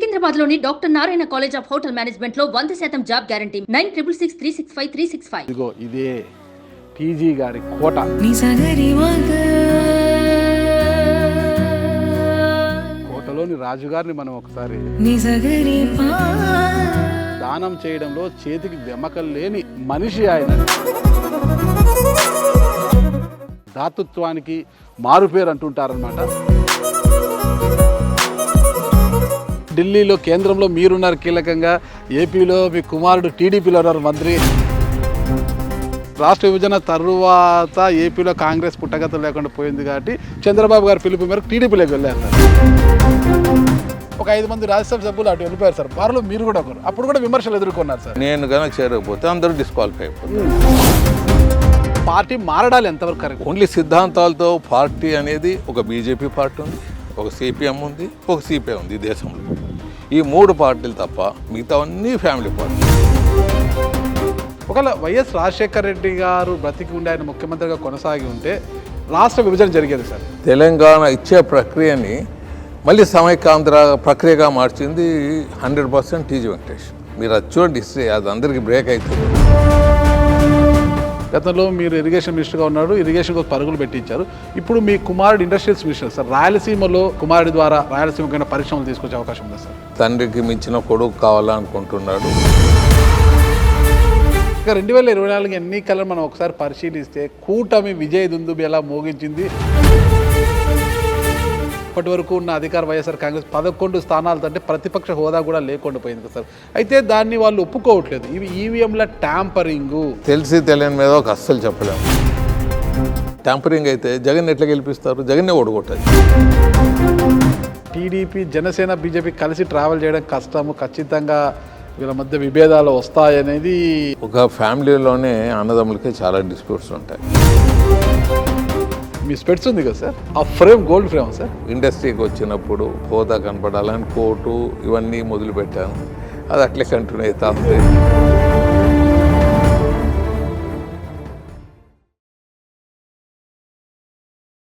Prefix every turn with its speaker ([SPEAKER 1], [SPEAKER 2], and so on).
[SPEAKER 1] సికింద్రాబాద్లోని doctor Narayana college of hotel management లో 100% job guarantee 966365
[SPEAKER 2] ఇదిగో ఇదే టీజీ గారి కోట. కోటలోని రాజుగారిని మనం ఒకసారి దానం చేయడంలో చేతికి వెమ్మకలు లేని మనిషి ఆయన. దాతృత్వానికి మారుపేరు అంటుంటారనమాట. ఢిల్లీలో కేంద్రంలో మీరున్నారు కీలకంగా, ఏపీలో మీ కుమారుడు టీడీపీలో ఉన్నారు మంత్రి. రాష్ట్ర విభజన తరువాత ఏపీలో కాంగ్రెస్ పుట్టగత లేకుండా పోయింది కాబట్టి చంద్రబాబు గారి పిలుపు మేరకు టీడీపీలోకి వెళ్ళారు సార్. ఒక 5 మంది రాజ్యసభ సభ్యులు అటు వెళ్ళిపోయారు సార్. వారిలో మీరు కూడా ఒకరు. అప్పుడు కూడా విమర్శలు ఎదుర్కొన్నారు సార్.
[SPEAKER 3] నేను కనుక చేరకపోతే అందరూ డిస్క్వాలిఫై అయిపోతారు.
[SPEAKER 2] పార్టీ మారడాలి ఎంతవరకు కరెక్ట్?
[SPEAKER 3] ఓన్లీ సిద్ధాంతాలతో పార్టీ అనేది ఒక బీజేపీ పార్టీ ఉంది, ఒక సిపిఎం ఉంది, ఒక సిపిఐ ఉంది ఈ దేశంలో. ఈ 3 పార్టీలు తప్ప మిగతా అన్నీ ఫ్యామిలీ పార్టీ.
[SPEAKER 2] ఒకవేళ వైఎస్ రాజశేఖర రెడ్డి గారు బ్రతికి ఉండి ఆయన ముఖ్యమంత్రిగా కొనసాగి ఉంటే రాష్ట్ర విభజన జరిగేది సార్.
[SPEAKER 3] తెలంగాణ ఇచ్చే ప్రక్రియని మళ్ళీ సమైక్యాంధ్ర ప్రక్రియగా మార్చింది 100% టీజీ వెంకటేష్. మీరు అది చూడండి, హిస్టరీ అది అందరికీ బ్రేక్ అవుతుంది.
[SPEAKER 2] గతంలో మీరు ఇరిగేషన్ మినిస్టర్గా ఉన్నాడు, ఇరిగేషన్ కోసం పరుగులు పెట్టించారు. ఇప్పుడు మీ కుమారుడు ఇండస్ట్రియల్స్ మినిస్టర్ సార్. రాయలసీమలో కుమారుడి ద్వారా రాయలసీమకైనా పరిశ్రమలు తీసుకొచ్చే అవకాశం ఉంది సార్.
[SPEAKER 3] తండ్రికి మించిన కొడుకు కావాలనుకుంటున్నాడు.
[SPEAKER 2] ఇక 2024 ఎన్నికలను మనం ఒకసారి పరిశీలిస్తే కూటమి విజయ దుందుబి ఎలా మోగించింది. ఇప్పటి వరకు ఉన్న అధికార వైఎస్ఆర్ కాంగ్రెస్ 11 స్థానాలతో అంటే ప్రతిపక్ష హోదా కూడా లేకుండా పోయింది కదా సార్. అయితే దాన్ని వాళ్ళు ఒప్పుకోవట్లేదు. ఇవి ఈవీఎంల ట్యాంపరింగు.
[SPEAKER 3] తెలిసి తెలియని మీద ఒక అస్సలు చెప్పలేము. ట్యాంపరింగ్ అయితే జగన్ ఎట్లా గెలిపిస్తారు? జగన్నే ఓడగొట్టాలి.
[SPEAKER 2] టీడీపీ, జనసేన, బీజేపీ కలిసి ట్రావెల్ చేయడం కష్టము. ఖచ్చితంగా వీళ్ళ మధ్య విభేదాలు వస్తాయనేది.
[SPEAKER 3] ఒక ఫ్యామిలీలోనే అన్నదమ్ములకే చాలా డిస్ప్యూట్స్ ఉంటాయి.
[SPEAKER 2] మీ స్పెట్స్ ఉంది కదా సార్, ఆ ఫ్రేమ్ గోల్డ్ ఫ్రేమ్ సార్.
[SPEAKER 3] ఇండస్ట్రీకి వచ్చినప్పుడు హోదా కనపడాలని కోర్టు ఇవన్నీ మొదలుపెట్టాను. అది అట్లే కంటిన్యూ అవుతా ఉంది.